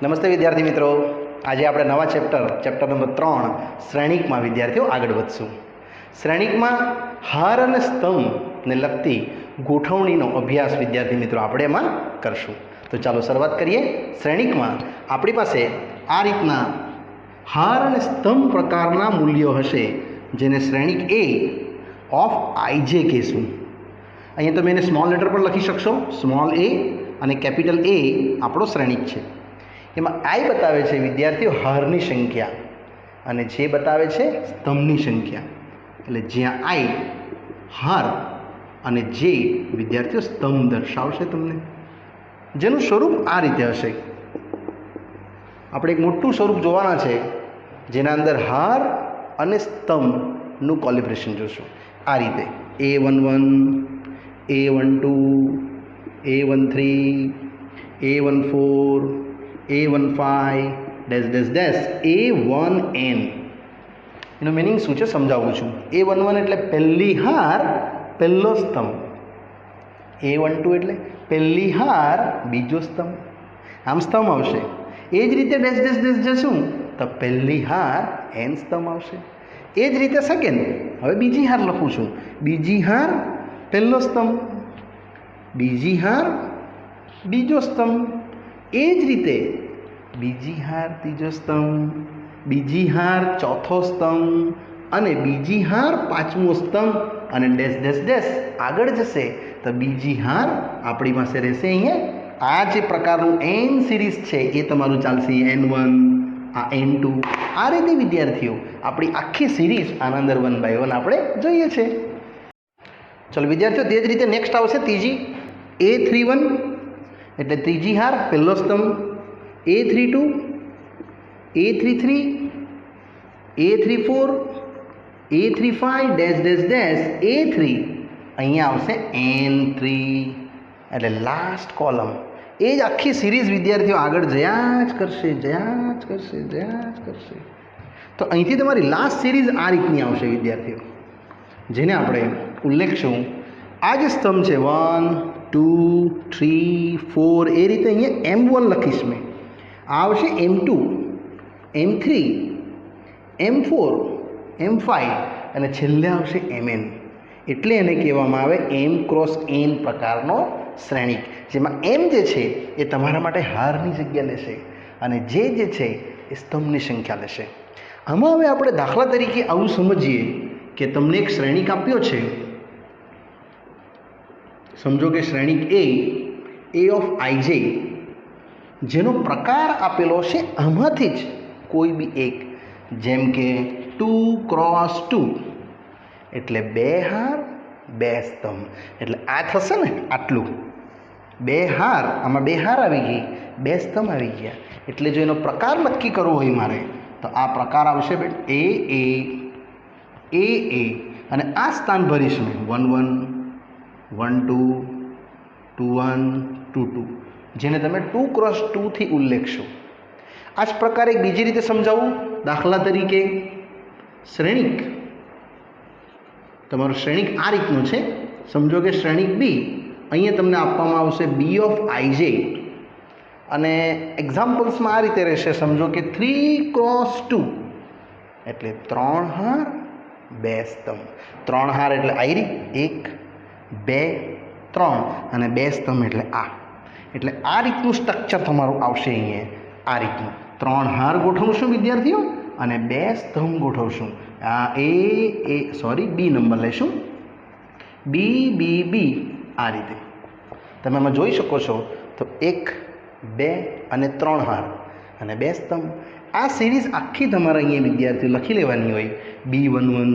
નમસ્તે વિદ્યાર્થી મિત્રો, આજે આપણે નવા ચેપ્ટર નંબર 3 શ્રેણિકમાં વિદ્યાર્થીઓ આગળ વધશું. શ્રેણિકમાં હાર અને સ્તંભને લગતી ગોઠવણીનો અભ્યાસ વિદ્યાર્થી મિત્રો આપણે એમાં કરશું. તો ચાલો શરૂઆત કરીએ. શ્રેણિકમાં આપણી પાસે આ રીતના હાર અને સ્તંભ પ્રકારના મૂલ્યો હશે, જેને શ્રેણિક એ ઓફ આઈજે કહેશું. અહીંયા તમે એને સ્મોલ લેટર પર લખી શકશો. સ્મોલ એ અને કેપિટલ એ આપણો શ્રેણિક છે. એમાં આઈ બતાવે છે વિદ્યાર્થીઓ હારની સંખ્યા અને જે બતાવે છે સ્તંભની સંખ્યા. એટલે જ્યાં આઈ હાર અને જે વિદ્યાર્થીઓ સ્તંભ દર્શાવશે તમને, જેનું સ્વરૂપ આ રીતે હશે. આપણે એક મોટું સ્વરૂપ જોવાના છે જેના અંદર હાર અને સ્તંભનું કોલિબ્રેશન જોશું. આ રીતે A11, A12, A13, A14, A15 dash dash dash A1N. એનું મિનિંગ શું છે સમજાવું છું. A11 એટલે પહેલી હાર પહેલો સ્તંભ, A12 એટલે પહેલી હાર બીજો સ્તંભ, આમ સ્તંભ આવશે. એ જ રીતે ડેશ ડેશ ડેશ જશું તો પહેલી હાર N સ્તંભ આવશે. એ જ રીતે સેકન્ડ, હવે બીજી હાર લખું છું. બીજી હાર પહેલો સ્તંભ, બીજી હાર બીજો સ્તંભ. એ જ રીતે બીજી હાર ત્રીજો સ્તંભ, બીજી હાર ચોથો સ્તંભ અને બીજી હાર પાંચમો સ્તંભ અને ડેશ ડેશ ડેશ આગળ જશે તો બીજી હાર આપણી પાસે રહેશે અહીંયા. આ જે પ્રકારનું N સિરીઝ છે એ તમારું ચાલશે. N1, આ N2, આ રીતે વિદ્યાર્થીઓ આપણી આખી સિરીઝ આના અંદર 1 by 1 આપણે જોઈએ છે. ચલો વિદ્યાર્થીઓ, તે જ રીતે નેક્સ્ટ આવશે ત્રીજી A31 એટલે ત્રીજી હાર પહેલો સ્તંભ, A32, A33, A34, A35 dash dash dash A3. અહીંયા આવશે N3 એટલે લાસ્ટ કોલમ. એ જ આખી સિરીઝ વિદ્યાર્થીઓ આગળ જયા જ કરશે, જયા જ કરશે, જયા જ કરશે. તો અહીંથી તમારી લાસ્ટ સિરીઝ આ રીતની આવશે વિદ્યાર્થીઓ, જેને આપણે ઉલ્લેખશું. આ જે સ્તંભ છે 1, 2, 3, 4 એ રીતે અહીંયા M1 લખીશ મેં. આ આવશે M2, M3, M4, M5 અને છેલ્લે આવશે Mn. એટલે એને કહેવામાં આવે M ક્રોસ N પ્રકારનો શ્રેણિક, જેમાં M જે છે એ તમારા માટે હારની જગ્યા લેશે અને જે છે એ સ્તંભની સંખ્યા લેશે. આમાં હવે આપણે દાખલા તરીકે આવું સમજીએ કે તમને એક શ્રેણિક આપ્યો છે. સમજો કે શ્રેણિક A ઓફ આઈજે, જેનો પ્રકાર આપેલો છે આમાંથી જ કોઈ બી એક, જેમ કે 2 ક્રોસ 2 એટલે 2 હાર 2 સ્તંભ. એટલે આ થશે ને આટલું 2 હાર, આમાં 2 હાર આવી ગઈ, 2 સ્તંભ આવી ગયા. એટલે જો એનો પ્રકાર નક્કી કરવો હોય મારે તો આ પ્રકાર આવશે A અને આ સ્થાન ભરીશ મેં 1 1, 1 2, 2 1, 2 2, જેને તમે 2 ક્રોસ 2 થી ઉલ્લેખશો. આ જ પ્રકારે બીજી રીતે સમજાવું. દાખલા તરીકે શ્રેણિક, તમારું શ્રેણિક આ રીતનું છે. સમજો કે શ્રેણિક B અહીંયા તમને આપવામાં આવશે B ઓફ આઈજે અને એક્ઝામ્પલ્સમાં આ રીતે રહેશે. સમજો કે 3 ક્રોસ 2 એટલે 3 હાર 2 સ્તંભ. 3 હાર એટલે આયરી 1, 2, 3 અને 2 સ્તંભ એટલે આ. એટલે આ રીતનું સ્ટ્રક્ચર તમારું આવશે અહીંયા. આ રીતનું 3 હાર ગોઠવશું વિદ્યાર્થીઓ અને 2 સ્તંભ ગોઠવશું. આ B નંબર લઈશું, B B B આ રીતે તમે આમાં જોઈ શકો છો. તો 1, 2 અને 3 હાર અને 2 સ્તંભ. આ સિરીઝ આખી તમારે અહીંયા વિદ્યાર્થીઓ લખી લેવાની હોય. B11,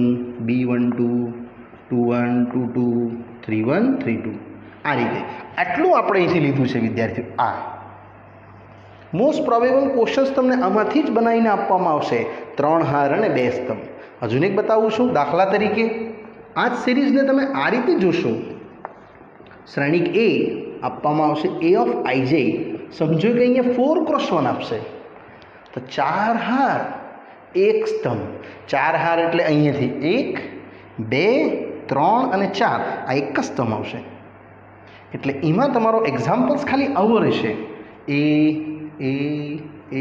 B12, 21, 22, 31, 32 આ રીતે. આટલું આપણે અહીંથી લીધું છે વિદ્યાર્થીઓ. આ મોસ્ટ પ્રોબેબલ ક્વેશ્ચન્સ તમને આમાંથી જ બનાવીને આપવામાં આવશે. 3 હાર અને 2 સ્તંભ. હજુ એક બતાવું છું. દાખલા તરીકે આ જ સિરીઝને તમે આ રીતે જોશો. શ્રેણિક A આપવામાં આવશે A ઓફ આઈજે. સમજો કે અહીંયા 4 ક્રોસ 1 આપશે તો 4 હાર 1 સ્તંભ. 4 હાર એટલે અહીંયાથી 1, 2, 3 અને 4 આ એક જ સ્તંભ આવશે. એટલે એમાં તમારો એક્ઝામ્પલ્સ ખાલી આવો રહેશે. A A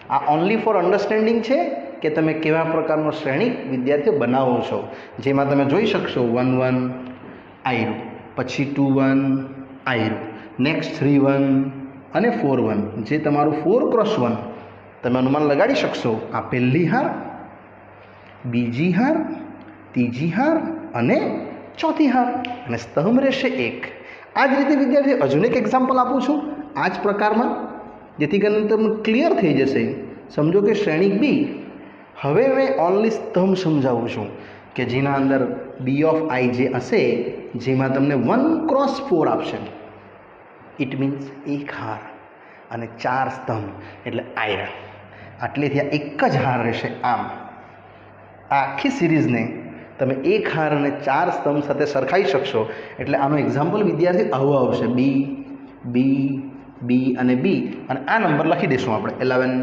આ ઓનલી ફોર અન્ડરસ્ટેન્ડિંગ છે કે તમે કેવા પ્રકારનો શ્રેણિક વિદ્યાર્થીઓ બનાવો છો, જેમાં તમે જોઈ શકશો 1 1 આયરું, પછી 2 1 આયરું, નેક્સ્ટ 3 1 અને 4 1, જે તમારું 4x1 તમે અનુમાન લગાડી શકશો. આ પહેલી હાર, બીજી હાર, ત્રીજી હાર અને ચોથી હાર, અને સ્તંભ રહેશે 1. આ જ રીતે વિદ્યાર્થી હજુ એક એક્ઝામ્પલ આપું છું આ જ પ્રકારમાં, જેથી કરીને તમને ક્લિયર થઈ જશે. સમજો કે શ્રેણિક બી, હવે મેં ઓનલી સ્તંભ સમજાવું છું કે જેના અંદર બી ઓફ આઈ જે હશે, જેમાં તમને 1x4 આપશે. ઇટ મીન્સ 1 હાર અને 4 સ્તંભ એટલે આયરા. આટલેથી આ એક જ હાર રહેશે. આમ આ આખી સિરીઝને તમે 1 હાર અને 4 સ્તંભ સાથે સરખાઈ શકશો. એટલે આનો એક્ઝામ્પલ વિદ્યાર્થી આવો આવશે: બી બી બી અને બી, અને આ નંબર લખી દઈશું આપણે 11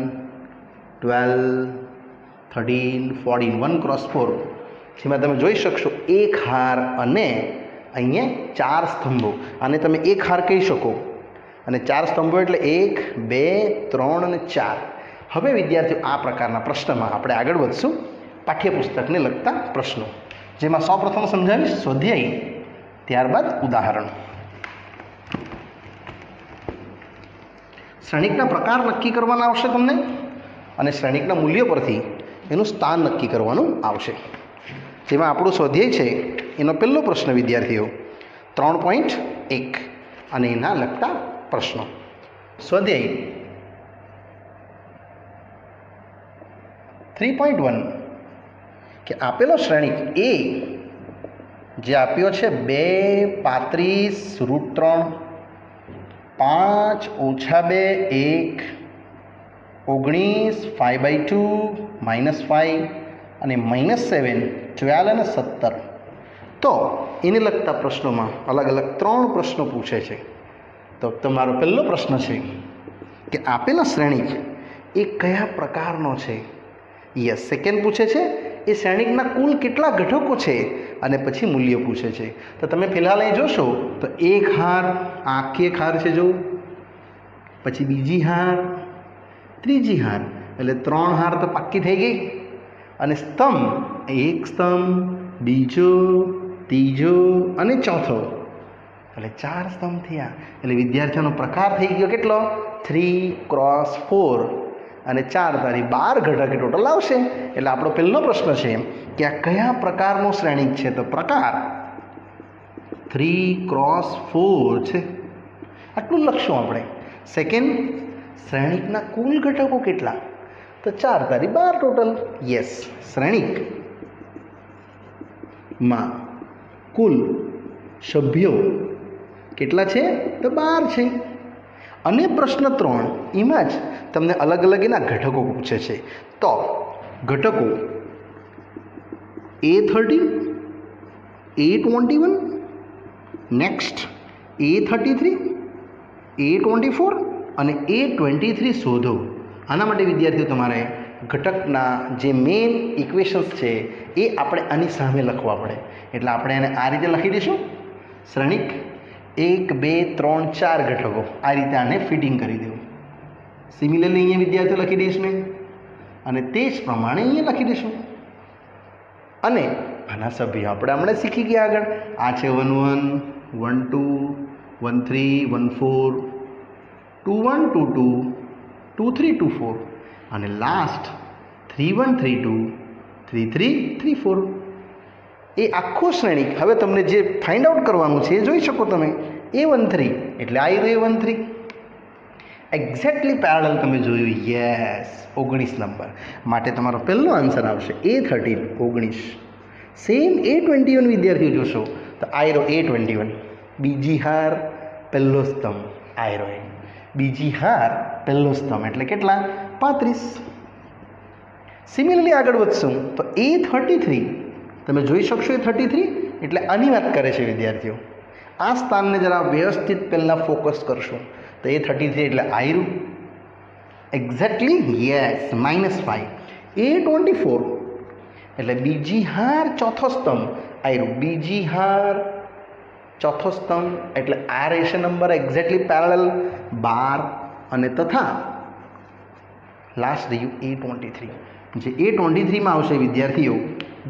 12 13 14, 1x4, જેમાં તમે જોઈ શકશો 1 હાર અને અહીંયા 4 સ્તંભો. આને તમે 1 હાર કહી શકો અને 4 સ્તંભો એટલે 1 2 3 અને 4. હવે વિદ્યાર્થીઓ આ પ્રકારના પ્રશ્નમાં આપણે આગળ વધશું, પાઠ્યપુસ્તકને લગતા પ્રશ્નો, જેમાં સૌપ્રથમ સમજાવીશ સ્વાધ્યાય, ત્યારબાદ ઉદાહરણ. શ્રેણિકના પ્રકાર નક્કી કરવાના આવશે તમને, અને શ્રેણિકના મૂલ્યો પરથી એનું સ્થાન નક્કી કરવાનું આવશે. જેમાં આપણું સ્વાધ્યાય છે એનો પહેલો પ્રશ્ન વિદ્યાર્થીઓ 3.1 અને એના લગતા પ્રશ્નો. સ્વાધ્યાય 3.1 કે આપેલો શ્રેણિક એ જે આપ્યો છે 2 35√3 5 - 2 1 19 5/2 -5 અને -7 12 અને 17. તો એને લગતા પ્રશ્નોમાં અલગ અલગ 3 પ્રશ્નો પૂછે છે. તો તમારો પહેલો પ્રશ્ન છે કે આપેલા શ્રેણિક એ કયા પ્રકારનો છે. યસ, સેકન્ડ પૂછે છે એ શ્રેણિકના કુલ કેટલા ઘટકો છે, અને પછી મૂલ્ય પૂછે છે. તો તમે ફિલહાલ અહીં જોશો તો 1 હાર, આખી 1 હાર છે જો, પછી બીજી હાર, ત્રીજી હાર, એટલે 3 હાર તો પાક્કી થઈ ગઈ, અને સ્તંભ 1 સ્તંભ, બીજો, ત્રીજો અને ચોથો, એટલે 4 સ્તંભ થયા. એટલે વિદ્યાર્થીઓનો પ્રકાર થઈ ગયો કેટલો? 3x4 અને 4 તારી 12 ઘટક ટોટલ આવશે. એટલે આપણો પહેલો પ્રશ્ન છે કે આ કયા પ્રકારનો શ્રેણિક છે? તો પ્રકાર 3x4 છે, આટલું લખશું આપણે. સેકન્ડ, શ્રેણિકના કુલ ઘટકો કેટલા? તો 4 તારી 12 ટોટલ. યસ, શ્રેણિકમાં કુલ સભ્યો કેટલા છે? તો 12 છે. અને પ્રશ્ન 3 એમાં જ તમને અલગ અલગ એના ઘટકો પૂછે છે. તો ઘટકો A30, A21, next A33, A24 અને A23 શોધો. આના માટે વિદ્યાર્થીઓ તમારે ઘટકના જે મેઇન ઇક્વેશન્સ છે એ આપણે આની સામે લખવા પડે. એટલે આપણે એને આ રીતે લખી દઈશું: શ્રેણિક 1 2 3 4 ઘટકો. આ રીતે આને ફિટિંગ કરી દેવું. સિમિલરલી અહીંયા વિદ્યાર્થીઓ લખી દઈશ મેં, અને તે જ પ્રમાણે અહીંયા લખી દઈશું. અને આના સભ્યો આપણે હમણાં શીખી ગયા આગળ. આ છે 1 1 1 2 1 3 1 4, 2 1 2 2 2 3 2 4, અને લાસ્ટ 3 1 3 2 3 3 3 4. એ આખો શ્રેણિક હવે તમને જે ફાઇન્ડ આઉટ કરવાનું છે એ જોઈ શકો તમે. A13 એટલે A13 એક્ઝેક્ટલી પેરેલલ તમે જોયું. યસ, 19 નંબર માટે તમારો પહેલો આન્સર આવશે A13 19. સેમ A21 વિદ્યાર્થીઓ જોશો તો A21, બીજી હાર પહેલો સ્તંભ આયરો, બીજી હાર પહેલો સ્તંભ એટલે કેટલા? 35. સિમિલરલી આગળ વધશું તો A33 તમે જોઈ શકશો. A33 એટલે આની વાત કરે છે વિદ્યાર્થીઓ. આ સ્થાનને જરા વ્યવસ્થિત પહેલાં ફોકસ કરશું તો A33 એટલે આયરું એક્ઝેક્ટલી. યસ, -5. A24 એટલે બીજી હાર ચોથો સ્તંભ આયરું, બીજી હાર ચોથો સ્તંભ એટલે આ રહેશે નંબર એક્ઝેક્ટલી પેરેલલ 12. અને તથા લાસ્ટ રહ્યું A23, જે A23માં આવશે વિદ્યાર્થીઓ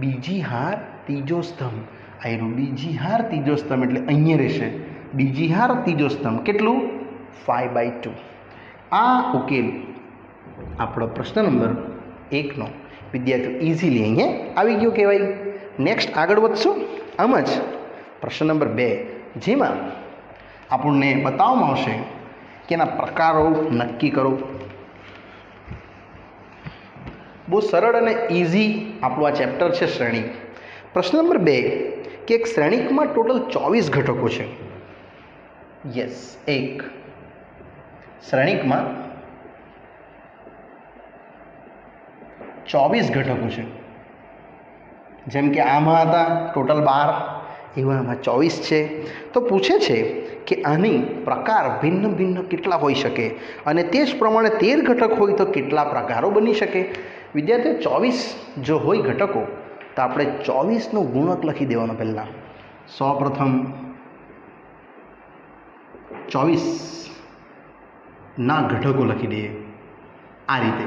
બીજી હાર ત્રીજો સ્તંભ. આવ્યું બીજી હાર ત્રીજો સ્તંભ એટલે અહીંયા રહેશે બીજી હાર ત્રીજો સ્તંભ. કેટલું? 5/2. આ ઉકેલ આપણો પ્રશ્ન નંબર 1નો વિદ્યાર્થીઓ ઇઝીલી અહીંયા આવી ગયો કહેવાય. નેક્સ્ટ આગળ વધશું. આમ જ પ્રશ્ન નંબર 2, જેમાં આપણને બતાવવામાં આવશે કે એના પ્રકારો નક્કી કરો. બહુ સરળ અને ઇઝી આપણું આ ચેપ્ટર છે શ્રેણિક. પ્રશ્ન નંબર 2 કે એક શ્રેણિકમાં ટોટલ 24 ઘટકો છે. યસ, એક શ્રેણિકમાં 24 ઘટકો છે. જેમ કે આમાં હતા ટોટલ 12, એવા આમાં 24 છે. તો પૂછે છે કે આની પ્રકાર ભિન્ન ભિન્ન કેટલા હોઈ શકે અને તે જ પ્રમાણે 13 ઘટક હોય તો કેટલા પ્રકારો બની શકે. વિદ્યાર્થીઓ 24 જો હોય ઘટકો તો આપણે 24નો ગુણક લખી દેવાનો. પહેલાં સૌપ્રથમ 24ના ઘટકો લખી દઈએ આ રીતે.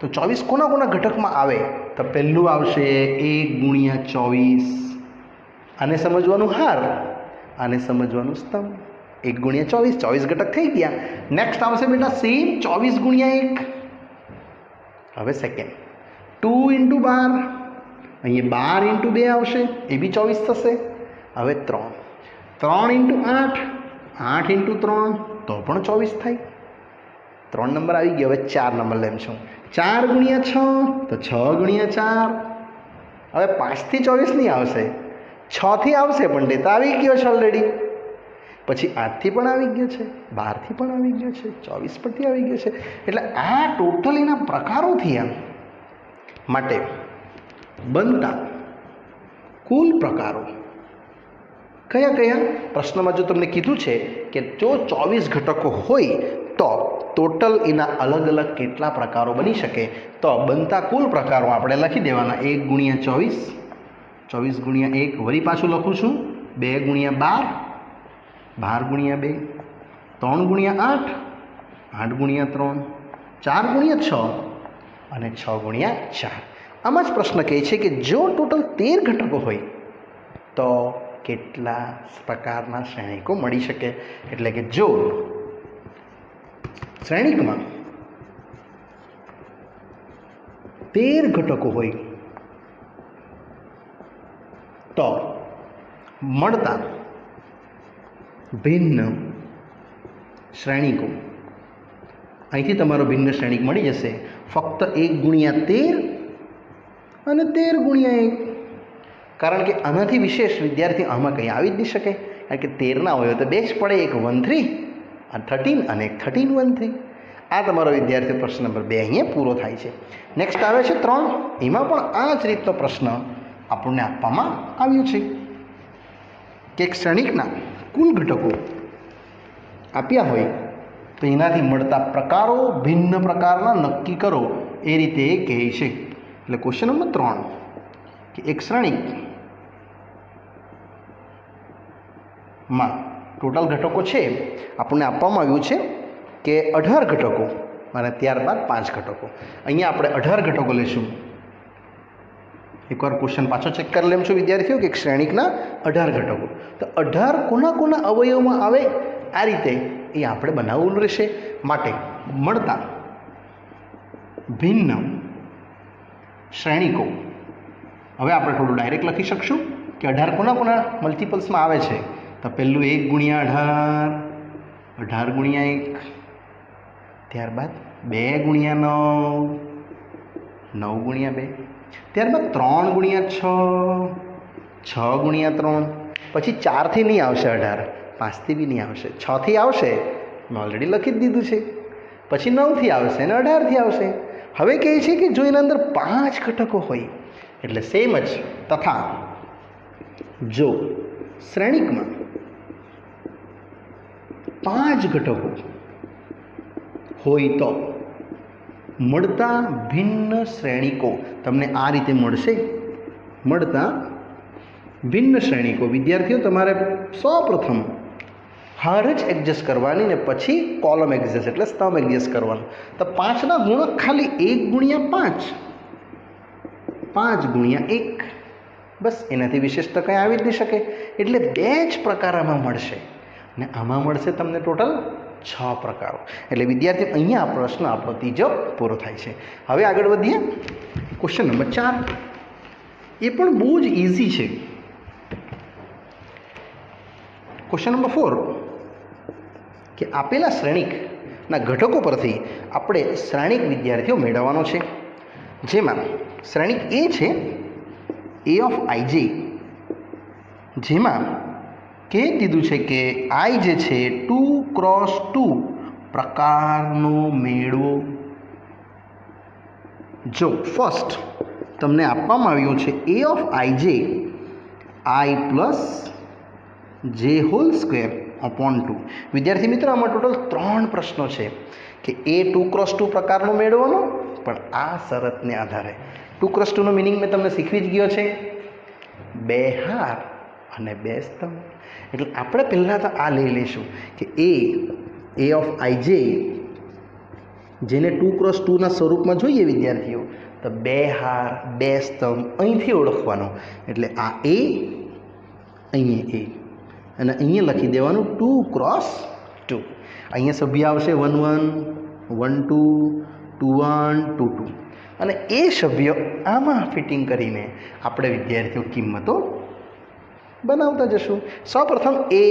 તો 24 કોના કોના ઘટકમાં આવે? તો પહેલું આવશે 1 × 24. આને સમજવાનું હાર, આને સમજવાનું સ્તંભ. 1 × 24, 24 ઘટક થઈ ગયા. નેક્સ્ટ આવશે બેટા સેમ 24 × 1. હવે સેકન્ડ 2 × 12, અહીંયા 12 × 2 આવશે, એ બી 24 થશે. હવે 3 × 8, 8 × 3 તો પણ 24 થાય. 3 નંબર આવી ગયો. હવે 4 નંબર લેમ છું. 4 × 6 તો 6 × 4. હવે 5 થી 24 નહીં આવશે, 6 થી આવશે પણ ડેટા આવી ગયો છે ઓલરેડી. પછી 8 થી પણ આવી ગયો છે, 12 થી પણ આવી ગયો છે, 24 પરથી આવી ગયો છે. એટલે આ ટોટલ એના પ્રકારો થયા. માટે બનતા કુલ પ્રકારો કયા કયા? પ્રશ્નમાં જો તમને કીધું છે કે જો 24 ઘટકો હોય તો ટોટલ એના અલગ અલગ કેટલા પ્રકારો બની શકે, તો બનતા કુલ પ્રકારો આપણે લખી દેવાના. 1 × 24, 24 × 1, વળી પાછું લખું છું 2 × 12, 12 × 2, 3 × 8, 8 × 3, 4 × 6 અને 6 × 4. આમાં જ પ્રશ્ન કહે છે કે જો ટોટલ 13 ઘટકો હોય તો કેટલા પ્રકારના શ્રેણિકો મળી શકે. એટલે કે જો શ્રેણિકમાં 13 ઘટકો હોય તો મળતા ભિન્ન શ્રેણિકો, અહીંથી તમારો ભિન્ન શ્રેણિક મળી જશે ફક્ત 1 × 13 અને 13 × 1. કારણ કે આનાથી વિશેષ વિદ્યાર્થી આમાં કંઈ આવી જ નહીં શકે. કારણ કે 13 ના હોય તો 2 જ પડે, એક 13 અને 13 અને એક 13 13. આ તમારો વિદ્યાર્થી પ્રશ્ન નંબર 2 અહીંયા પૂરો થાય છે. નેક્સ્ટ આવે છે 3. એમાં પણ આ જ રીતનો પ્રશ્ન આપણને આપવામાં આવ્યો છે કે એક શ્રેણિકના કુલ ઘટકો આપ્યા હોય તો એનાથી મળતા પ્રકારો ભિન્ન પ્રકારના નક્કી કરો, એ રીતે એ કહે છે. એટલે ક્વેશ્ચન નંબર 3 કે એક શ્રેણિકમાં ટોટલ ઘટકો છે આપણને આપવામાં આવ્યું છે કે 18 ઘટકો અને ત્યારબાદ 5 ઘટકો. અહીંયા આપણે 18 ઘટકો લઈશું. એકવાર ક્વેશ્ચન પાછો ચેક કરી લેમ છું વિદ્યાર્થીઓ કે એક શ્રેણિકના 18 ઘટકો. તો 18 કોના કોના અવયવમાં આવે આ રીતે એ આપણે બનાવવું રહેશે. માટે મળતા ભિન્ન શ્રેણિકો હવે આપણે થોડું ડાયરેક્ટ લખી શકશું કે 18 કોના કોના મલ્ટિપલ્સમાં આવે છે. તો પહેલું 1 × 18, 18 × 1, ત્યારબાદ 2 × 9, 9 × 2, ત્યારબાદ 3 × 6, 6 × 3, પછી 4 થી નહીં આવશે 18, 5 થી બી નહીં આવશે, 6 થી આવશે, મેં ઓલરેડી લખી જ દીધું છે. પછી 9 થી આવશે અને 18 થી આવશે. હવે કહે છે કે જો એના અંદર 5 ઘટકો હોય એટલે સેમ જ. તથા જો શ્રેણિકમાં 5 ઘટકો હોય તો મળતા ભિન્ન શ્રેણિકો તમને આ રીતે મળશે. મળતા ભિન્ન શ્રેણિકો વિદ્યાર્થીઓ તમારે સૌપ્રથમ હાર જ એડજસ્ટ કરવાની ને પછી કોલમ એડજસ્ટ એટલે સ્તંભ એડજસ્ટ કરવાનો. તો 5ના ગુણક ખાલી 1 ગુણ્યા 5, 5 ગુણ્યા 1, બસ એનાથી વિશેષ તો કંઈ આવી જ નહીં શકે. એટલે 2 જ પ્રકાર આમાં મળશે ને આમાં મળશે તમને ટોટલ 6 પ્રકારો. એટલે વિદ્યાર્થીઓ અહીંયા આ પ્રશ્ન આપણો ત્રીજો પૂરો થાય છે. હવે આગળ વધીએ. ક્વેશ્ચન નંબર 4, એ પણ બહુ જ ઇઝી છે. ક્વેશ્ચન નંબર 4 કે આપેલા શ્રેણિકના ઘટકો પરથી આપણે શ્રેણિક વિદ્યાર્થીઓ મેળવવાનો છે. જેમાં શ્રેણિક એ છે a of ij, જેમાં કહી દીધું છે કે i જે છે 2x2 પ્રકારનો મેળવો. જો ફર્સ્ટ તમને આપવામાં આવ્યું છે a of ij i plus j whole square upon 2. વિદ્યાર્થી મિત્રો આમાં ટોટલ 3 પ્રશ્નો છે કે એ 2x2 પ્રકારનો મેળવવાનો, પણ આ શરતને આધારે. 2x2 નો મિનિંગ મેં તમને શીખવી જ ગયો છે, 2 હાર અને 2 સ્તંભ. એટલે આપણે પહેલાં તો આ લઈ લઈશું કે a of ij જેને 2x2ના સ્વરૂપમાં જોઈએ વિદ્યાર્થીઓ, તો 2 હાર 2 સ્તંભ અહીંથી ઓળખવાનો. એટલે આ a, અહીંયા a અને અહીંયા લખી દેવાનું 2x2. અહીંયા સભ્ય આવશે 1 1 1 2 2 1 2 2 અને એ સભ્ય આમાં ફિટિંગ કરીને આપણે વિદ્યાર્થીઓ કિંમતો બનાવતા જશું. સૌપ્રથમ એ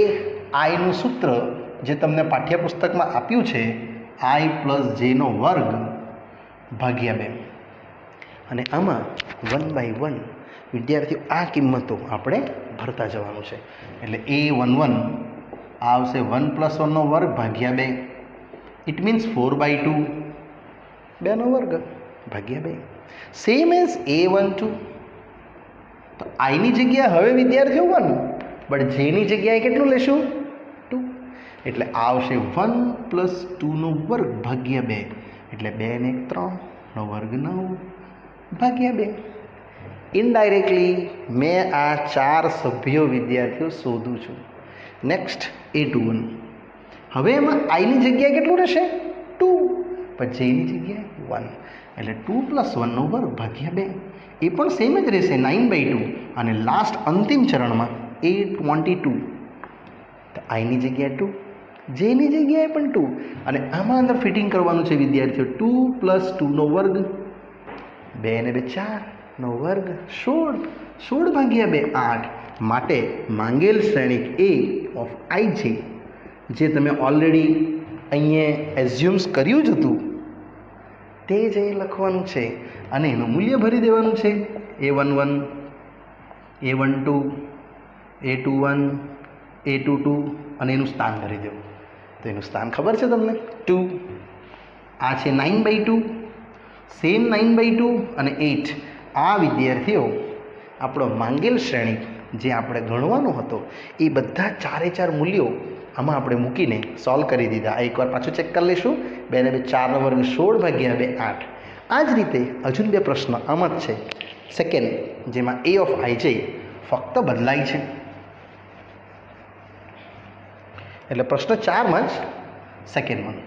આઈનું સૂત્ર જે તમને પાઠ્યપુસ્તકમાં આપ્યું છે, i પ્લસ જેનો વર્ગ ભાગ્યા 2, અને આમાં 1/1 વિદ્યાર્થીઓ આ કિંમતો આપણે ભરતા જવાનું છે. એટલે a11 આવશે 1 + 1 નો વર્ગ ભાગ્યા 2, ઇટ મીન્સ 4/2, 2 નો વર્ગ ભાગ્યા 2. સેમ એઝ a12, તો આઈની જગ્યાએ હવે વિદ્યાર્થીઓ 1, બટ જેની જગ્યાએ કેટલું લેશું 2, એટલે આવશે 1 + 2 નો વર્ગ ભાગ્યા 2, એટલે 2 ને 3 નો વર્ગ 9 ભાગ્યા 2. ઇનડાયરેક્ટલી મેં આ 4 સભ્યો વિદ્યાર્થીઓ શોધું છું. નેક્સ્ટ a21, હવે એમાં આઈની જગ્યાએ કેટલું રહેશે 2, પણ જેની જગ્યાએ 1, એટલે 2 + 1 નો વર્ગ ભાગ્યા 2, એ પણ સેમ જ રહેશે 9/2. અને લાસ્ટ અંતિમ ચરણમાં a22, તો આઈની જગ્યાએ 2, જેની જગ્યાએ પણ 2, અને આમાં અંદર ફિટિંગ કરવાનું છે વિદ્યાર્થીઓ 2 + 2 નો વર્ગ, 2 ને 2 4 નો વર્ગ 16, 16 ભાગ્યા 2 8. માટે માંગેલ શ્રેણિક a of ij જે તમે ઓલરેડી અહીંયા એઝ્યુમ્સ કર્યું જ હતું તે જ અહીં લખવાનું છે અને એનું મૂલ્ય ભરી દેવાનું છે. a11 a12 a21 a22 અને એનું સ્થાન ભરી દેવું. તો એનું સ્થાન ખબર છે તમને 2. આ છે 9/2, સેમ 9/2 અને 8. આ વિદ્યાર્થીઓ આપણો માંગેલ શ્રેણિક જે આપણે ગણવાનો હતો એ બધા 4 મૂલ્યો આમાં આપણે મૂકીને સોલ્વ કરી દીધા. એકવાર પાછું ચેક કરી લઈશું. 2 ને 2 4 નો વર્ગ 16 ભાગ્યા 2 8. આ જ રીતે હજુ 2 પ્રશ્ન આમાં જ છે સેકન્ડ, જેમાં a of ij ફક્ત બદલાય છે. એટલે પ્રશ્ન 4માં જ સેકન્ડ વન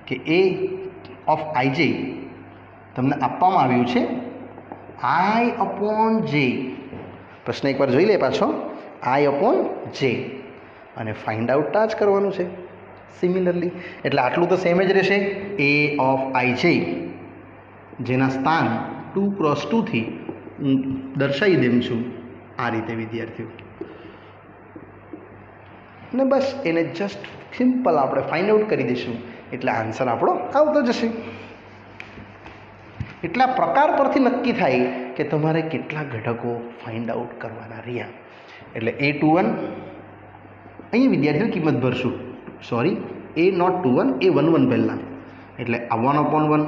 કે a of ij તમને આપવામાં આવ્યું છે i/j. પ્રશ્ન એકવાર જોઈ લે પાછો, i/j અને ફાઇન્ડ આઉટ જ કરવાનું છે સિમિલરલી. એટલે આટલું તો સેમ જ રહેશે. a of ij જેના સ્થાન 2x2 થી દર્શાવી દેમ છું આ રીતે વિદ્યાર્થીઓ, ને બસ એને જસ્ટ સિમ્પલ આપણે ફાઇન્ડ આઉટ કરી દઈશું એટલે આન્સર આપણો આવતો જશે. એટલા પ્રકાર પરથી નક્કી થાય કે તમારે કેટલા ઘટકો ફાઇન્ડ આઉટ કરવાના રહ્યા. એટલે a21 અહીંયા વિદ્યાર્થીઓ કિંમત ભરશું, સોરી a01 a11 પહેલાં, એટલે આ 1/1.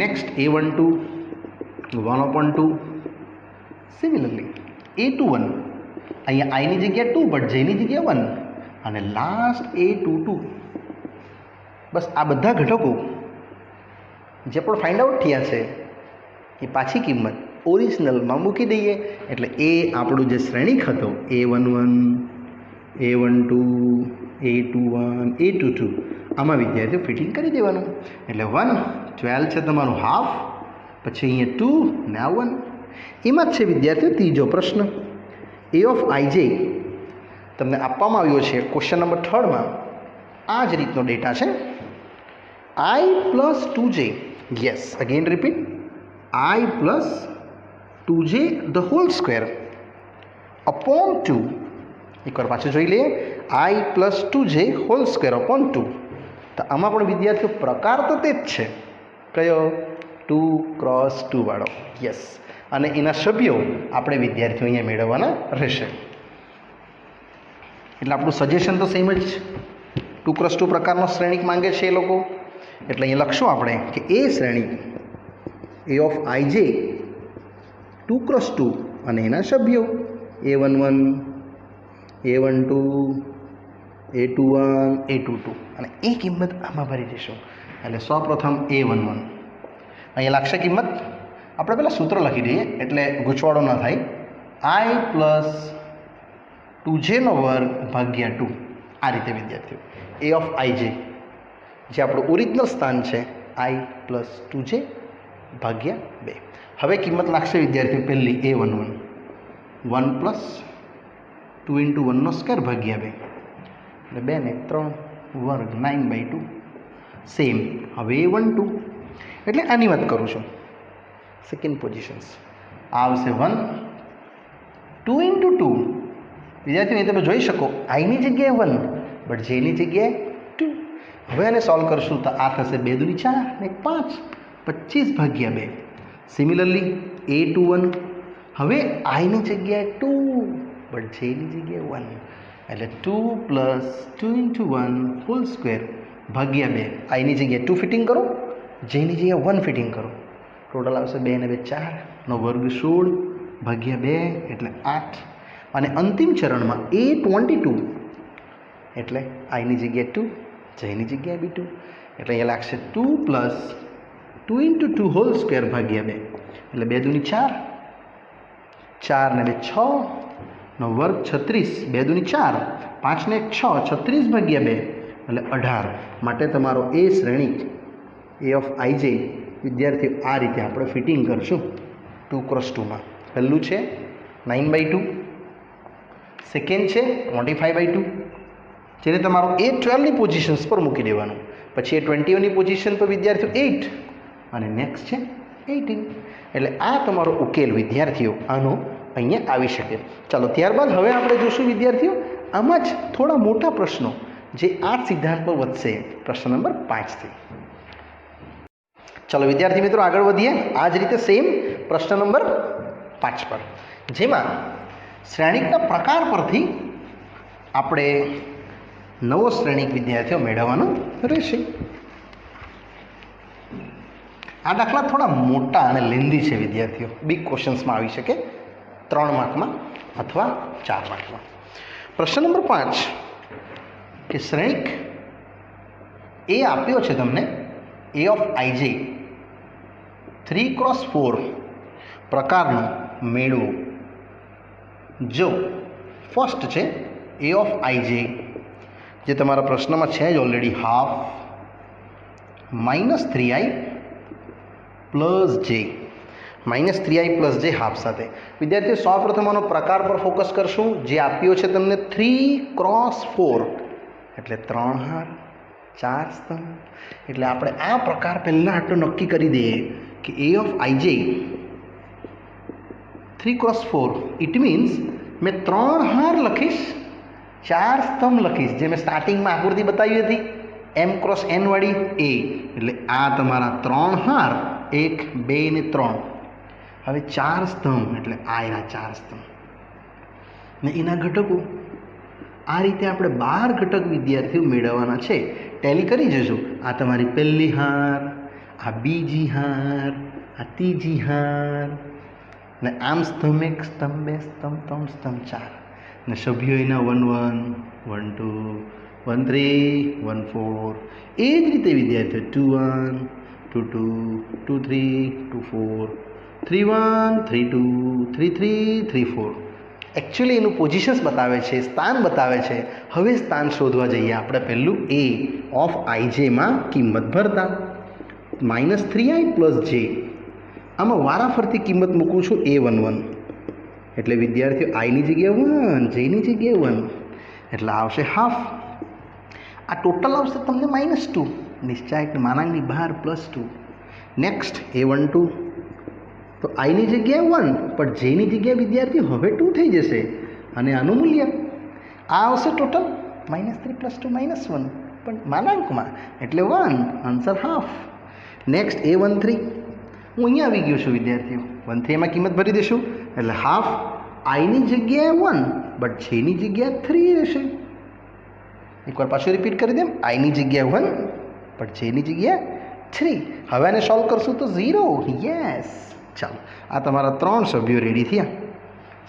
Next a12 1/2. સિમિલરલી a21 અહીંયા આઈની જગ્યાએ 2 બટ જેની જગ્યાએ 1, અને લાસ્ટ a22. બસ આ બધા ઘટકો જે પણ ફાઇન્ડ આઉટ થયા છે એ પાછી કિંમત ઓરિજિનલમાં મૂકી દઈએ. એટલે એ આપણું જે શ્રેણિક હતો a11 A12 A21 A22 આમાં વિદ્યાર્થીઓ ફિટિંગ કરી દેવાનું. એટલે 1 12 છે તમારું હાફ, પછી અહીંયા 2 ને આ 1. એમાં જ છે વિદ્યાર્થીઓ ત્રીજો પ્રશ્ન. A of ij તમને આપવામાં આવ્યો છે ક્વેશ્ચન નંબર 3માં. આ જ રીતનો ડેટા છે. I plus 2j, yes, again repeat, I plus 2j the whole square upon 2. એકવાર પાછું જોઈ લઈએ. I plus 2j whole square upon 2. તો આમાં પણ વિદ્યાર્થીઓ પ્રકાર તો તે જ છે. કયો? 2x2 વાળો. યસ. અને એના સભ્યો આપણે વિદ્યાર્થીઓ અહીંયા મેળવવાના રહેશે. એટલે આપણું સજેશન તો સેમ જ છે. 2x2 પ્રકારનો શ્રેણિક માંગે છે એ લોકો. એટલે અહીંયા લખશું આપણે કે એ શ્રેણિક A of ij 2x2 અને એના સભ્યો A11 A12 A21 A22 અને એ કિંમત આમાં ભરી દઈશું. એટલે સૌપ્રથમ A11 અહીંયા લાગશે કિંમત. આપણે પહેલાં સૂત્ર લખી દઈએ એટલે ગૂંચવાડો ન થાય. I plus 2j નો વર્ગ ભાગ્યા 2. આ રીતે વિદ્યાર્થીઓ A of ij જે આપણું ઓરિજિનલ સ્થાન છે I plus 2j ભાગ્યા 2. હવે કિંમત લાગશે વિદ્યાર્થીઓ પહેલી A11 1 plus 2 into 1 નો સ્ક્વેર ભાગ્યા 2 એટલે 2 ને 3 વર્ગ 9/2 સેમ. હવે A12 એટલે આની વાત કરું છું. સેકન્ડ પોઝિશન્સ આવશે 1 2 into 2 વિદ્યાર્થીઓ એ તમે જોઈ શકો આઈની જગ્યાએ 1 બટ જેની જગ્યાએ 2. હવે આને સોલ્વ કરશું તો આ થશે 2 દુની 4 ને 5 25 ભાગ્યા 2. સિમિલરલી A21 હવે આઈની જગ્યાએ 2 બટ જેની જગ્યાએ 1 એટલે 2 plus 2 into 1 હોલ સ્ક્વેર ભાગ્યા 2. આઈની જગ્યાએ 2 ફિટિંગ કરો, જેની જગ્યાએ 1 ફિટિંગ કરો. ટોટલ આવશે 2 ને 2 4 નો વર્ગ 16 ભાગ્યા 2 એટલે 8. અને અંતિમ ચરણમાં A22 એટલે આઈની જગ્યાએ 2 જેની જગ્યાએ બી 2 એટલે અહીંયા લાગશે 2 plus 2 into 2 હોલ સ્ક્વેર ભાગ્યા 2 એટલે 2 દુની 4 4 ને 2 6 નો વર્ગ 36 2 દુની 4 5 ને 1 6 36 ભાગ્યા 2 એટલે 18. માટે તમારો એ શ્રેણિક A of ij વિદ્યાર્થીઓ આ રીતે આપણે ફિટિંગ કરશું 2x2માં. પહેલું છે 9/2, સેકન્ડ છે 25/2 જેને તમારો A12ની પોઝિશન્સ પર મૂકી દેવાનું. પછી A21ની પોઝિશન પર વિદ્યાર્થીઓ 8 અને નેક્સ્ટ છે 18. એટલે આ તમારો ઉકેલ વિદ્યાર્થીઓ આનો અહીંયા આવી શકે. ચાલો ત્યારબાદ હવે આપણે જોશું વિદ્યાર્થીઓ આમાં જ થોડા મોટા પ્રશ્નો જે 8 સિદ્ધાંત પર વધશે પ્રશ્ન નંબર 5થી. ચાલો વિદ્યાર્થી મિત્રો આગળ વધીએ. આ જ રીતે સેમ પ્રશ્ન નંબર 5 પર જેમાં શ્રેણિકના પ્રકાર પરથી આપણે નવો શ્રેણિક વિદ્યાર્થીઓ મેળવવાનો રહેશે. આ દાખલા થોડા મોટા અને લેન્ધી છે વિદ્યાર્થીઓ. બિગ ક્વેશ્ચન્સમાં આવી શકે 3 માર્કમાં અથવા 4 માર્કમાં. પ્રશ્ન નંબર 5 કે શ્રેણિક એ આપ્યો છે તમને A of ij 3x4 પ્રકારનો મેળવો. જો ફર્સ્ટ છે A of ij જે તમારા પ્રશ્નમાં છે જ ઓલરેડી હાફ -3i પ્લસ જે -3i પ્લસ જે હાફ સાથે. વિદ્યાર્થીઓ સૌપ્રથમ આનો પ્રકાર પર ફોકસ કરશું જે આપ્યો છે તમને 3x4 એટલે 3 હાર 4 સ્તંભ. એટલે આપણે આ પ્રકાર પહેલાં આટલું નક્કી કરી દઈએ કે A of ij 3x4 it means મેં 3 હાર લખીશ 4 સ્તંભ લખીશ જે મેં સ્ટાર્ટિંગમાં આકૃતિ બતાવી હતી m×n વાળી A. એટલે આ તમારા 3 હાર 1 2 ને 3. હવે 4 સ્તંભ એટલે આ એના 4 સ્તંભ ને એના ઘટકો. આ રીતે આપણે 12 ઘટક વિદ્યાર્થીઓ મેળવવાના છે. ટેલી કરી જજો. આ તમારી પહેલી હાર, આ બીજી હાર, આ ત્રીજી હાર ને આમ સ્તંભ 1 સ્તંભ 2 સ્તંભ 3 સ્તંભ 4 ને સભ્યો એના 1 1 1 2 1 3 1 4. એ જ રીતે વિદ્યાર્થીઓ 2 1 2 2 2 3 2 4 3 1 3 2 3 3 3 4 એકચ્યુઅલી એનું પોઝિશન્સ બતાવે છે, સ્થાન બતાવે છે. હવે સ્થાન શોધવા જઈએ આપણે. પહેલું એ ઓફ આઈજેમાં કિંમત ભરતા -3i + j. આમાં વારાફરતી કિંમત મૂકું છું A11. એટલે વિદ્યાર્થીઓ આઈની જગ્યાએ 1, જેની જગ્યાએ 1, એટલે આવશે હાફ. આ ટોટલ આવશે તમને -2, નિશ્ચાયક માનાંકની બહાર +2. નેક્સ્ટ A12, તો આઈની જગ્યાએ 1 પણ જેની જગ્યાએ વિદ્યાર્થીઓ હવે 2 થઈ જશે અને આનું મૂલ્ય આ આવશે ટોટલ -3 + 2 -1 પણ માનાંકમાં એટલે 1, આન્સર હાફ. નેક્સ્ટ A13, હું અહીંયા આવી ગયો છું વિદ્યાર્થીઓ. 13 એમાં કિંમત ભરી દઈશું એટલે હાફ. આઈની જગ્યાએ 1 બટ જેની જગ્યાએ 3 રહેશે. એકવાર પાછું રિપીટ કરી દે. આઈની જગ્યાએ 1 પણ જેની જગ્યાએ 3. હવે આને સોલ્વ કરશું તો 0. યસ. ચાલો, આ તમારા 3 સભ્યો રેડી થયા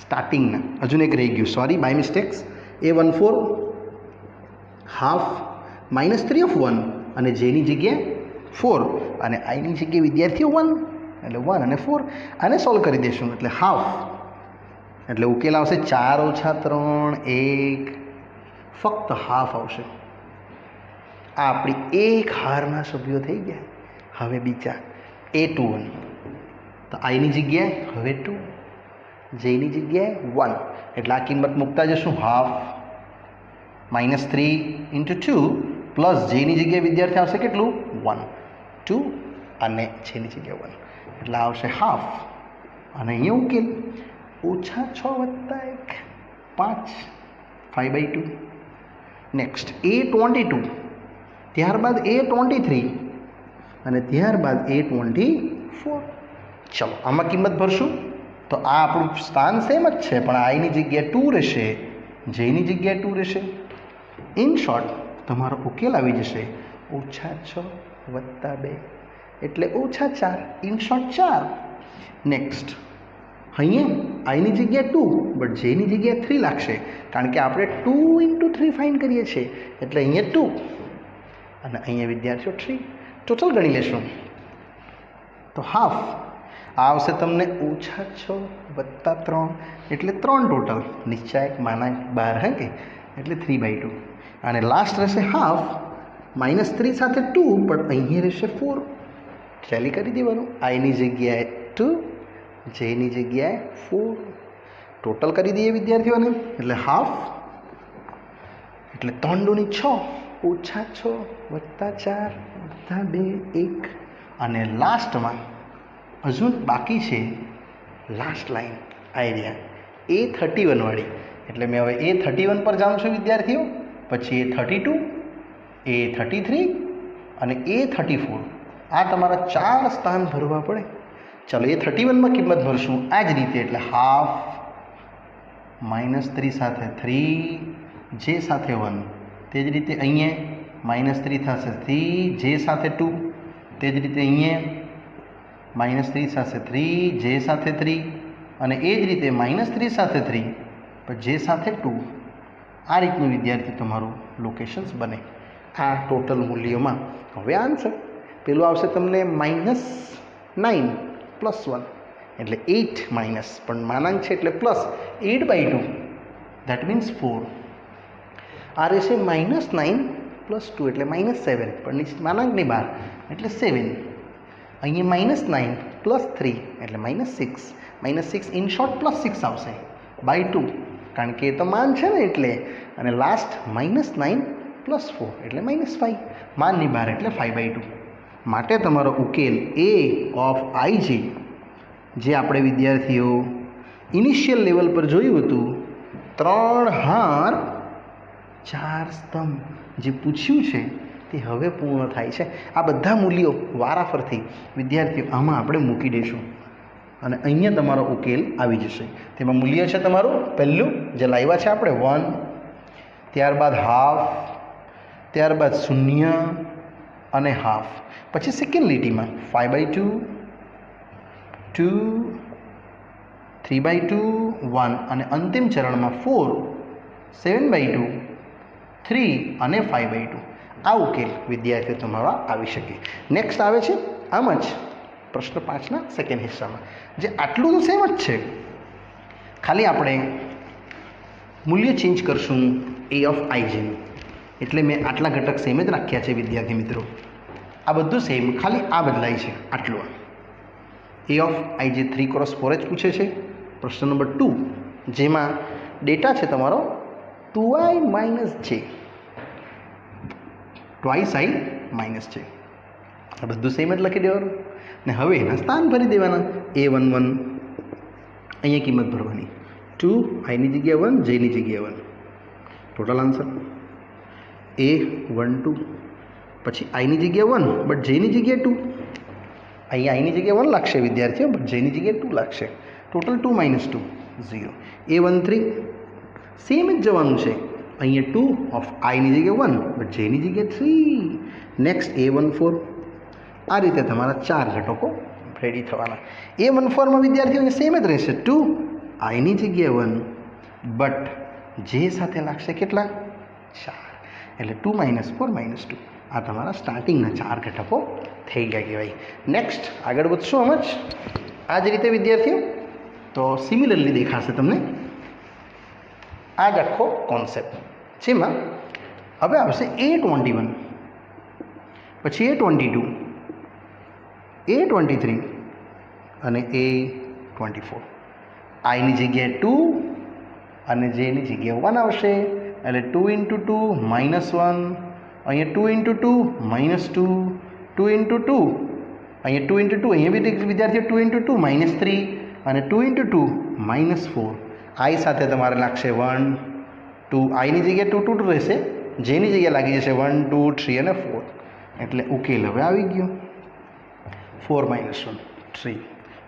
સ્ટાર્ટિંગના. હજુ એક રહી ગયું, sorry, by mistakes. A14 half -3/1 અને જેની જગ્યાએ 4 અને આઈની જગ્યાએ વિદ્યાર્થીઓ 1 એટલે 1 અને 4. આને સોલ્વ કરી દઈશું એટલે હાફ. એટલે ઉકેલ આવશે 4 - 3 1, ફક્ત હાફ આવશે. આ આપણી એક હારના સભ્યો થઈ ગયા. હવે બીજા A21, તો આઈની જગ્યાએ હવે 2, જેની જગ્યાએ 1 એટલે આ કિંમત મૂકતા જશું હાફ. -3 × 2 પ્લસ જેની જગ્યાએ વિદ્યાર્થી આવશે કેટલું 1, 2 અને જેની જગ્યાએ 1 એટલે આવશે હાફ. અને અહીંયા ઉકેલ -6 + 1 5, 5/2. નેક્સ્ટ A22, ત્યારબાદ A23 અને ત્યારબાદ A24. ચલો, આમાં કિંમત ભરશું તો આ આપણું સ્થાન સેમ જ છે પણ આઈની જગ્યાએ 2 રહેશે, જેની જગ્યાએ 2 રહેશે. ઇન શોર્ટ તમારો ઉકેલ આવી જશે -6 + 2 એટલે -4. In short 4. નેક્સ્ટ અહીંયા આઈની જગ્યાએ 2 બટ જેની જગ્યાએ 3 લાગશે કારણ કે આપણે 2 × 3 ફાઇન્ડ કરીએ છીએ એટલે અહીંયા 2 અને અહીંયા વિદ્યાર્થીઓ 3. ટોટલ ગણી લેશું તો હાફ આવશે તમને -6 + 3 એટલે 3 ટોટલ. નિશ્ચાયક માનાંક 12 હે કે એટલે 3/2 અને લાસ્ટ રહેશે હાફ. -3 સાથે 2 પણ અહીંયા રહેશે 4. ટેલી કરી દેવાનું. આઈની જગ્યાએ 2, જેની જગ્યાએ 4. ટોટલ કરી દઈએ વિદ્યાર્થીઓને એટલે હાફ એટલે 3 × 6 -6 + 4 + 2 1 અને લાસ્ટમાં હજુ બાકી છે લાસ્ટ લાઈન આઈડિયા A31 વાળી. એટલે મેં હવે A31 પર જાઉં છું વિદ્યાર્થીઓ, પછી A32, A33 અને A34. આ તમારા 4 સ્થાન ભરવા પડે. ચાલો A31માં કિંમત ભરશું આ જ રીતે એટલે હાફ. -3 સાથે 3, જે સાથે 1. તે જ રીતે અહીંયા -3 થશે 3, જે સાથે 2. તે જ રીતે અહીંયા -3 સાથે 3, જે સાથે 3 અને એ જ રીતે -3 સાથે 3 પણ જે સાથે 2. આ રીતનું વિદ્યાર્થી તમારું લોકેશન્સ બને આ ટોટલ મૂલ્યોમાં. હવે આન્સર પેલું આવશે તમને -9 + 1 એટલે 8 માઇનસ પણ માનાંક છે એટલે પ્લસ 8/2 દેટ મીન્સ 4. આ રહેશે -9 + 2 એટલે -7 પણ માનાંકની બહાર એટલે 7. અહીંયા -9 + 3 એટલે -6. -6 ઇન શોર્ટ +6 આવશે /2 કારણ કે એ તો માન છે ને એટલે. અને લાસ્ટ -9 + 4 એટલે -5. માનની બહાર એટલે 5/2. માટે તમારો ઉકેલ A ઓફ IJ જે આપણે વિદ્યાર્થીઓ ઇનિશિયલ લેવલ પર જોયું હતું 3 હાર 4 સ્તંભ જે પૂછ્યું છે તે હવે પૂર્ણ થાય છે. આ બધા મૂલ્યો વારાફરતી વિદ્યાર્થીઓ આમાં આપણે મૂકી દઈશું અને અહીંયા તમારો ઉકેલ આવી જશે. તેમાં મૂલ્ય છે તમારું પહેલું જે લાવ્યા છે આપણે 1, ત્યારબાદ હાફ, ત્યારબાદ 0 અને હાફ. પછી સેકન્ડ લીટીમાં 5/2, 2, 3/2, 1 અને અંતિમ ચરણમાં 4, 7/2, 3 અને 5/2. આ ઉકેલ વિદ્યાર્થીઓ તમારા આવી શકે. નેક્સ્ટ આવે છે આમ જ પ્રશ્ન 5ના સેકન્ડ હિસ્સામાં જે આટલું તો સેમ જ છે, ખાલી આપણે મૂલ્ય ચેન્જ કરશું એ ઓફ આઈજેનું, એટલે મેં આટલા ઘટક સેમ જ રાખ્યા છે વિદ્યાર્થી મિત્રો. આ બધું સેમ, ખાલી આ બદલાય છે આટલું. એ ઓફ આઈજે 3x4 જ પૂછે છે પ્રશ્ન નંબર 2, જેમાં ડેટા છે તમારો 2i - j, twice i - j. આ બધું સેમ જ લખી દેવાનું ને હવે એના સ્થાન ભરી દેવાના. a11 અહીંયા કિંમત ભરવાની, 2 i ની જગ્યાએ 1, j ની જગ્યાએ 1, ટોટલ આન્સર. a12 પછી i ની જગ્યાએ 1 બટ j ની જગ્યાએ 2, અહીંયા i ની જગ્યાએ 1 લાગશે વિદ્યાર્થીઓ, બટ j ની જગ્યાએ 2 લાગશે. ટોટલ 2 - 2 0. a13 સેમ જ જવાનું છે, અહીંયા 2 ઓફ i ની જગ્યાએ 1 બટ j ની જગ્યાએ 3. Next a14. આ રીતે તમારા 4 ઘટકો રેડી થવાના. a14માં વિદ્યાર્થીઓ સેમ જ રહેશે, 2 i ની જગ્યાએ 1 બટ j સાથે લાગશે કેટલા? 4, એટલે 2 - 4 - 2. આ તમારા સ્ટાર્ટિંગના 4 ઘટકો થઈ ગયા કહેવાય. નેક્સ્ટ આગળ વધશું આમ જ આ જ રીતે વિદ્યાર્થીઓ. તો સિમિલરલી દેખાશે તમને આ જ આખો કોન્સેપ્ટ, જેમાં હવે આવશે a21, પછી a22, a23 અને a24. i ની જગ્યાએ 2 અને j ની જગ્યાએ 1 આવશે, એટલે 2 × 2 -1, અહીંયા 2 × 2 -2, 2 × 2 અહીંયા 2 × 2, અહીંયા બી વિદ્યાર્થીઓ 2 × 2 -3 અને 2 × 2 -4. i સાથે તમારે લાગશે 1 2, i ની જગ્યાએ 2 2 રહેશે, j ની જગ્યાએ લાગી જશે 1 2 3 અને 4, એટલે ઉકેલ હવે આવી ગયો. 4 - 1 3,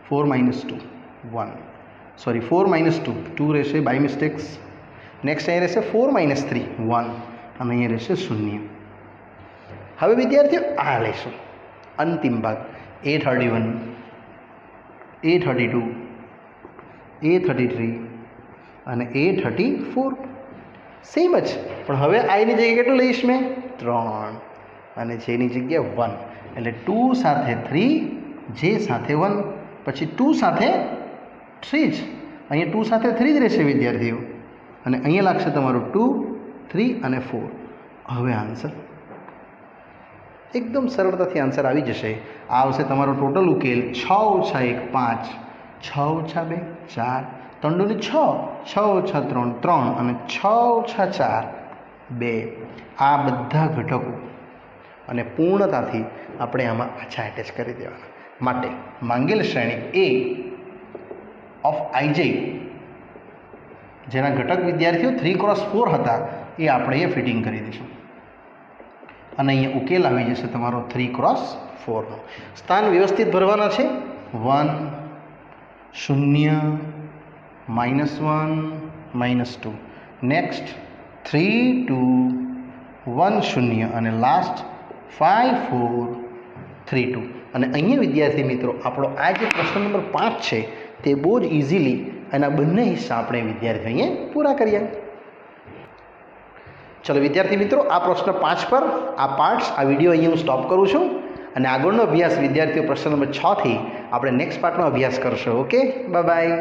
4 - 2 1, સોરી 4 - 2 2 રહેશે બાય મિસ્ટેક્સ. નેક્સ્ટ અહીંયા રહેશે 4 - 3 1 અને અહીંયા રહેશે 0. હવે વિદ્યાર્થીઓ આ લેશું અંતિમ ભાગ, a31, a32, a33 અને a34 સેમ જ, પણ હવે i ની જગ્યાએ કેટલું લઈશ મેં? 3 અને j ની જગ્યાએ 1, એટલે 2 સાથે 3, j સાથે 1, પછી 2 સાથે 3 જ, અહીંયા 2 સાથે 3 જ રહેશે વિદ્યાર્થીઓ, અને અહીંયા લાગશે તમારું 2 3 અને 4. હવે આન્સર એકદમ સરળતાથી આન્સર આવી જશે. આ આવશે તમારો ટોટલ ઉકેલ 6 - 1 5, 6 - 2 4, 3 × 6, 6 - 3 3 અને 6 - 4 2. આ બધા ઘટકો અને પૂર્ણતાથી આપણે આમાં પાછા એટેચ કરી દેવાના. માટે માંગેલ શ્રેણી a ઓફ ij જેના ઘટક વિદ્યાર્થીઓ 3x4 હતા એ આપણે એ ફિટિંગ કરી દઈશું, અને અહીંયા ઉકેલ આવી જશે તમારો 3x4 નો. સ્થાન વ્યવસ્થિત ભરવાના છે, 1 0 -1 -2, નેક્સ્ટ 3 2 1 0 અને લાસ્ટ 5 4 3 2. અને અહીંયા વિદ્યાર્થી મિત્રો આપણો આ જે પ્રશ્ન નંબર 5 છે તે બહુ જ ઇઝીલી એના બંને હિસ્સા આપણે વિદ્યાર્થીઓ અહીંયા પૂરા કર્યા. ચલો વિદ્યાર્થી મિત્રો, આ પ્રશ્ન 5 પર આ પાર્ટ્સ, આ વિડીયો અહીંયા હું સ્ટોપ કરું છું, અને આગળનો અભ્યાસ વિદ્યાર્થીઓ પ્રશ્ન નંબર 6 થી આપણે નેક્સ્ટ પાર્ટનો અભ્યાસ કરશો. Okay, bye bye.